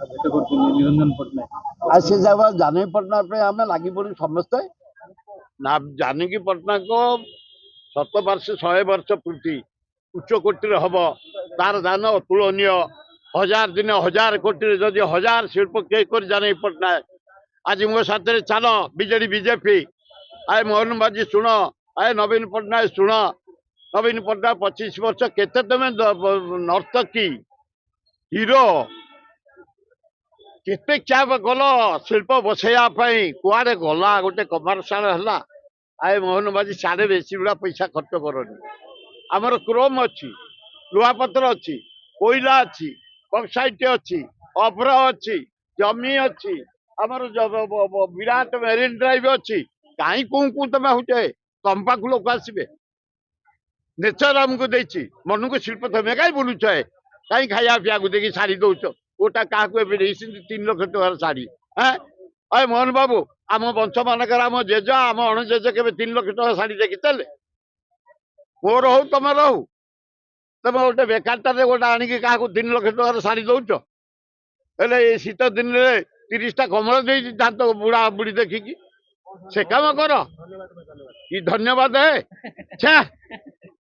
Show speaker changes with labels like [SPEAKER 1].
[SPEAKER 1] ଭେଟ କରୁଛନ୍ତି ନିରଞ୍ଜନ ପଟ୍ଟନାୟକ।
[SPEAKER 2] ଆଉ ସେ ଯାକ ଜାନକୀ ପଟ୍ଟନାୟକ ପାଇଁ ଆମେ ଲାଗି ପଡୁ ସମସ୍ତେ। ନା ଜାନକୀ ପଟ୍ଟନାୟକ 7 ବର୍ଷ 100 ବର୍ଷ ପୂର୍ତ୍ତି ଉଚ୍ଚ କୋଟିରେ ହବ, ତାର ଦାନ ଅତୁଳନୀୟ। 1000 ଦିନ 1000 କୋଟିରେ ଯଦି 1000 ଶିଳ୍ପ କେ କରି ଜାନକୀ ପଟ୍ଟନାୟକ ଆଜି ମୋ ସାଥିରେ ଚାଲ ବିଜେଡି ବିଜେପି। ଆଏ ମୋହନ ମାଝୀ ଶୁଣ, ଆଏ ନବୀନ ପଟ୍ଟନାୟକ ଶୁଣ। ନବୀନ ପଟ୍ଟନାୟକ 25 ବର୍ଷ କେତେ ତମେ ନର୍ତ୍ତକୀ ହିରୋ କେତେ କ୍ୟାବ ଗଲ ଶିଳ୍ପ ବସେଇବା ପାଇଁ, କୁଆଡେ ଗଲା ଗୋଟେ କମର୍ସିଆଲ ହେଲା। ଆଏ ମୋହନ ମାଝୀ ସାଢେ ବେଶୀ ଗୁଡା ପଇସା ଖର୍ଚ୍ଚ କରନି। ଆମର କ୍ରୋମ ଅଛି, ଲୁହାପତ୍ର ଅଛି, କୋଇଲା ଅଛି, ବକ୍ସାଇଟ ଅଛି, ଅଭ୍ର ଅଛି, ଜମି ଅଛି, ଆମର ବିରାଟ ମେରିନ ଡ୍ରାଇଭ ଅଛି। କାହିଁ କୋଉ ତମେ ହଉଛେ ତମ ପାଖକୁ ଲୋକ ଆସିବେ। ନେଚର ଆମକୁ ଦେଇଛି, ମନକୁ ଶିଳ୍ପ ତମେ କାହିଁ ବୁଲୁଛ? କାହିଁ ଖାଇବା ପିଇବାକୁ ଦେଇକି ଶାଢୀ ଦଉଛ? ଗୋଟା କାହାକୁ ଏବେ ଦେଇଛନ୍ତି 3 ଲକ୍ଷ ଟଙ୍କାର ଶାଢୀ। ହଁ ମୋହନ ବାବୁ, ଆମ ବଂଶ ମାନଙ୍କର ଆମ ଜେଜ ଆମ ଅଣଜେଜ କେବେ 3 ଲକ୍ଷ ଟଙ୍କା ଶାଢୀ ଦେଖିଥିଲେ? ମୋର ହଉ ତମର ହଉ, ତମେ ଗୋଟେ ବେକାରଟାରେ ଗୋଟେ ଆଣିକି କାହାକୁ 3 ଲକ୍ଷ ଟଙ୍କାର ଶାଢୀ ଦଉଛ? ହେଲେ ଏଇ ଶୀତ ଦିନରେ 30ଟା କମଳ ଦେଇଛି ଦାନ୍ତ ବୁଢା ବୁଢୀ ଦେଖିକି। ସେ କାମ କର କି ଧନ୍ୟବାଦ।